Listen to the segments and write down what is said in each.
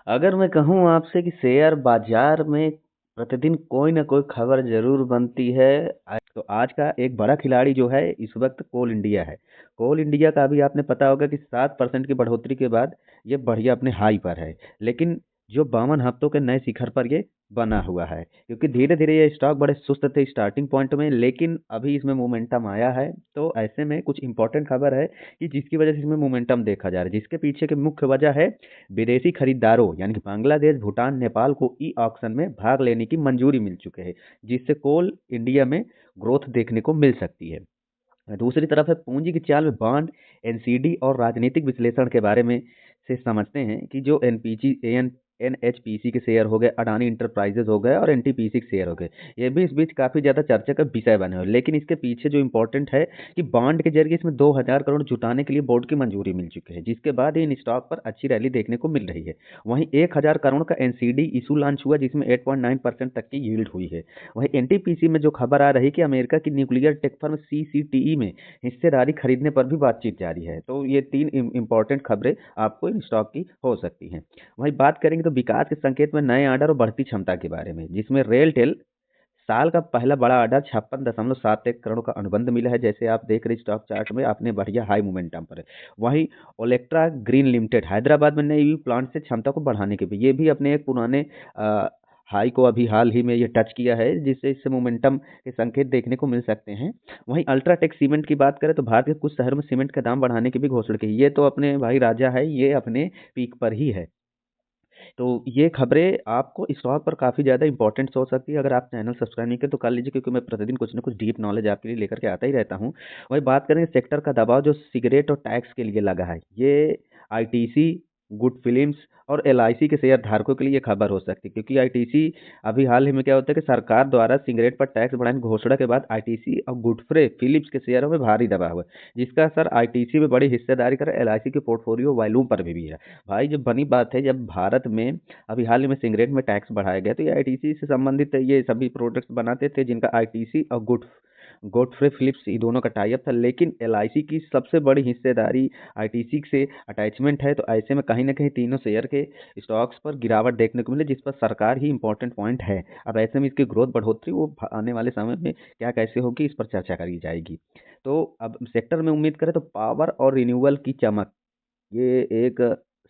अगर मैं कहूँ आपसे कि शेयर बाजार में प्रतिदिन कोई ना कोई खबर जरूर बनती है। तो आज का एक बड़ा खिलाड़ी जो है इस वक्त कोल इंडिया है। कोल इंडिया का भी आपने पता होगा कि 7% की बढ़ोतरी के बाद ये बढ़िया अपने हाई पर है। लेकिन जो 52 हफ्तों के नए शिखर पर ये बना हुआ है, क्योंकि धीरे धीरे ये स्टॉक बड़े सुस्त थे स्टार्टिंग पॉइंट में, लेकिन अभी इसमें मोमेंटम आया है। तो ऐसे में कुछ इंपॉर्टेंट खबर है कि जिसकी वजह से इसमें मोमेंटम देखा जा रहा है, जिसके पीछे की मुख्य वजह है विदेशी खरीदारों यानी कि बांग्लादेश, भूटान, नेपाल को ई ऑक्शन में भाग लेने की मंजूरी मिल चुके हैं, जिससे कोल इंडिया में ग्रोथ देखने को मिल सकती है। दूसरी तरफ है पूंजी की चाल में बॉन्ड, एनसीडी और राजनीतिक विश्लेषण के बारे में से समझते हैं कि जो एनपीजी एन एनएचपीसी के शेयर हो गए, अडानी इंटरप्राइजेज हो गए और एनटीपीसी के शेयर हो गए, ये भी इस बीच काफ़ी ज़्यादा चर्चा का विषय बने हुए। लेकिन इसके पीछे जो इम्पोर्टेंट है कि बॉन्ड के जरिए इसमें 2000 करोड़ जुटाने के लिए बोर्ड की मंजूरी मिल चुकी है, जिसके बाद इन स्टॉक पर अच्छी रैली देखने को मिल रही है। वहीं 1000 करोड़ का एनसीडी इशू लॉन्च हुआ, जिसमें 8.9% तक की यील्ड हुई है। वहीं एनटीपीसी में जो खबर आ रही कि अमेरिका की न्यूक्लियर टेक फर्म सीसीटीई में हिस्सेदारी खरीदने पर भी बातचीत जारी है। तो ये तीन इंपॉर्टेंट खबरें आपको इन स्टॉक की हो सकती हैं। वहीं बात करेंगे तो विकास के संकेत में नए ऑर्डर और बढ़ती क्षमता के बारे में, जिसमें रेलटेल साल का पहला बड़ा ऑर्डर 56.71 करोड़ का अनुबंध मिला है। जैसे आप देख रहे स्टॉक चार्ट में आपने बढ़िया हाई मोमेंटम पर है। वहीं ओलेक्ट्रा ग्रीन लिमिटेड हैदराबाद में नई प्लांट से क्षमता को बढ़ाने के भी, ये भी अपने एक पुराने हाई को अभी हाल ही में ये टच किया है, जिससे इससे मोमेंटम के संकेत देखने को मिल सकते हैं। वहीं अल्ट्राटेक सीमेंट की बात करें तो भारत के कुछ शहरों में सीमेंट का दाम बढ़ाने की भी घोषणा की। ये तो अपने भाई राजा है, ये अपने पीक पर ही है। तो ये खबरें आपको स्टॉक पर काफ़ी ज़्यादा इंपॉर्टेंट हो सकती है। अगर आप चैनल सब्सक्राइब नहीं करें तो कर लीजिए, क्योंकि मैं प्रतिदिन कुछ ना कुछ डीप नॉलेज आपके लिए लेकर के आता ही रहता हूँ। वही बात करें सेक्टर का दबाव जो सिगरेट और टैक्स के लिए लगा है, ये आईटीसी, गुड फिल्म्स और एलआईसी के शेयर धारकों के लिए ये खबर हो सकती है, क्योंकि आईटीसी अभी हाल ही में क्या होता है कि सरकार द्वारा सिगरेट पर टैक्स बढ़ाने की घोषणा के बाद आईटीसी और गुडफ्रे फिलिप्स के शेयरों में भारी दबाव है, जिसका असर आईटीसी में बड़ी हिस्सेदारी कर एलआईसी के पोर्टफोलियो वॉल्यूम पर भी है। भाई जब बनी बात है, जब भारत में अभी हाल ही में सिगरेट में टैक्स बढ़ाया गया, तो ये आईटीसी से संबंधित ये सभी प्रोडक्ट्स बनाते थे, जिनका आईटीसी और गॉडफ्रे फिलिप्स ये दोनों का टाई अप था। लेकिन एलआईसी की सबसे बड़ी हिस्सेदारी आईटीसी से अटैचमेंट है, तो ऐसे में कहीं ना कहीं तीनों शेयर के स्टॉक्स पर गिरावट देखने को मिले, जिस पर सरकार ही इंपॉर्टेंट पॉइंट है। अब ऐसे में इसकी ग्रोथ बढ़ोतरी वो आने वाले समय में क्या कैसे होगी, इस पर चर्चा करी जाएगी। तो अब सेक्टर में उम्मीद करें तो पावर और रिन्यूएबल की चमक, ये एक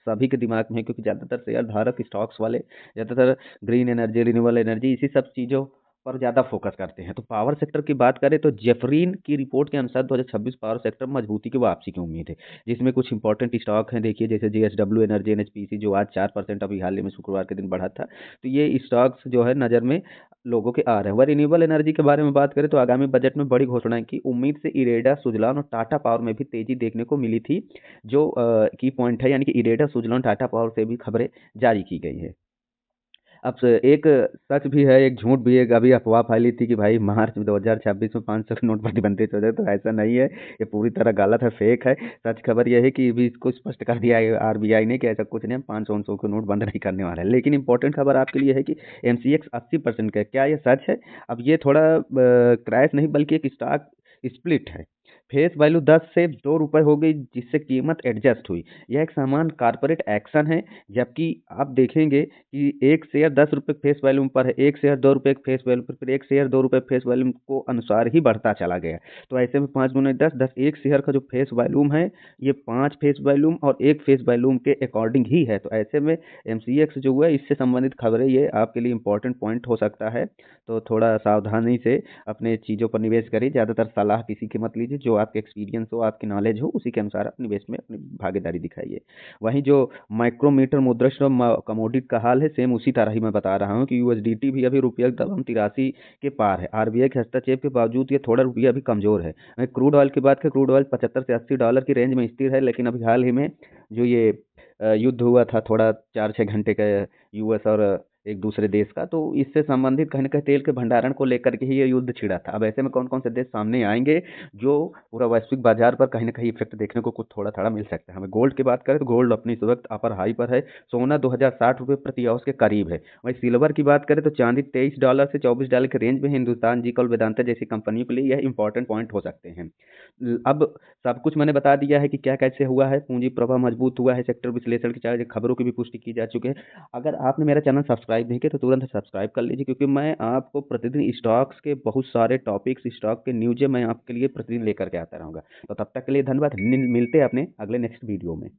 सभी के दिमाग में है, क्योंकि ज़्यादातर शेयर धारक स्टॉक्स वाले ज़्यादातर ग्रीन एनर्जी, रिन्यूएबल एनर्जी, इसी सब चीज़ों पर ज़्यादा फोकस करते हैं। तो पावर सेक्टर की बात करें तो जेफरीन की रिपोर्ट के अनुसार 2026 पावर सेक्टर में मजबूती की वापसी की उम्मीद है, जिसमें कुछ इंपॉर्टेंट स्टॉक हैं। देखिए जैसे जेएसडब्ल्यू एनर्जी, एनएचपीसी, जो आज 4% अभी हाल ही में शुक्रवार के दिन बढ़ा था। तो ये स्टॉक्स जो है नज़र में लोगों के आ रहे हैं। वह रिन्यूएबल एनर्जी के बारे में बात करें तो आगामी बजट में बड़ी घोषणाएं की उम्मीद से इरेडा, सुजलान और टाटा पावर में भी तेजी देखने को मिली थी। जो की पॉइंट है, यानी कि इरेडा, सुजलान, टाटा पावर से भी खबरें जारी की गई है। अब एक सच भी है, एक झूठ भी है। अभी अफवाह फैली थी कि भाई मार्च 2026 में 500 के नोट प्रतिबंधित हो जाए, तो ऐसा नहीं है। ये पूरी तरह गलत है, फेक है। सच खबर यह है कि अभी इसको स्पष्ट कर दिया है आरबीआई ने कि ऐसा कुछ नहीं, 500 के नोट बंद नहीं करने वाला है। लेकिन इंपॉर्टेंट खबर आपके लिए है कि एमसीएक्स 80% का है। क्या ये सच है? अब ये थोड़ा क्रैश नहीं बल्कि एक स्टॉक स्प्लिट है। फेस वैल्यू 10 से 2 रुपए हो गई, जिससे कीमत एडजस्ट हुई। यह एक सामान्य कॉर्पोरेट एक्शन है। जबकि आप देखेंगे कि एक शेयर 10 रुपये फेस वैल्यू पर है, एक शेयर 2 रुपये फेस वैल्यू पर, फिर एक शेयर 2 रुपये फेस वैल्यू को अनुसार ही बढ़ता चला गया। तो ऐसे में 5 गुने 10 10, एक शेयर का जो फेस वैल्यूम है, ये 5 फेस वैल्यूम और एक फेस वैल्यूम के अकॉर्डिंग ही है। तो ऐसे में एमसीएक्स जो है, इससे संबंधित खबरें ये आपके लिए इंपॉर्टेंट पॉइंट हो सकता है। तो थोड़ा सावधानी से अपने चीज़ों पर निवेश करिए। ज़्यादातर सलाह किसी की मत लीजिए, जो आपके एक्सपीरियंस हो, आपकी नॉलेज हो, उसी के अनुसार आप निवेश में अपनी भागीदारी दिखाइए। वहीं जो माइक्रोमीटर मुद्रास्फीति और कमोडिटी का हाल है, सेम उसी तरह ही मैं बता रहा हूँ कि यूएसडीटी भी अभी रुपया दबम 83 के पार है। आरबीआई के हस्तक्षेप के बावजूद ये थोड़ा रुपया अभी कमजोर है। वहीं क्रूड ऑयल की बात करें, क्रूड ऑयल 75 से $80 की रेंज में स्थिर है। लेकिन अभी हाल ही में जो ये युद्ध हुआ था थोड़ा 4-6 घंटे का, यूएस और एक दूसरे देश का, तो इससे संबंधित कहीं न कहीं तेल के भंडारण को लेकर के ही ये युद्ध छिड़ा था। अब ऐसे में कौन-कौन से देश सामने आएँगे, जो पूरा वैश्विक बाज़ार पर कहीं न कहीं इफ़ेक्ट देखने को कुछ थोड़ा-थोड़ा मिल सकता है। हमें गोल्ड की बात करें तो गोल्ड अपनी इस वक़्त अपर हाई पर है, सोना ₹2060 प्रति औंस के करीब है। वहीं सिल्वर की बात करें तो चाँदी $23 से $24 के रेंज में है। हिंदुस्तान जिंक और वेदांता जैसी कंपनियों के लिए यह इम्पोर्टेंट पॉइंट हो सकते हैं। अब सब कुछ मैंने बता दिया है कि क्या कैसे हुआ है, पूंजी प्रवाह मजबूत हुआ है, सेक्टर विश्लेषण की चाहे खबरों की भी पुष्टि की जा चुकी है। अगर आपने मेरा चैनल सब्सक्राइब नहीं किया तो तुरंत सब्सक्राइब कर लीजिए, क्योंकि मैं आपको प्रतिदिन स्टॉक्स के बहुत सारे टॉपिक्स, स्टॉक के न्यूज़ें मैं आपके लिए प्रतिदिन लेकर के आता रहूँगा। तो तब तक के लिए धन्यवाद। मिलते हैं अपने अगले नेक्स्ट वीडियो में।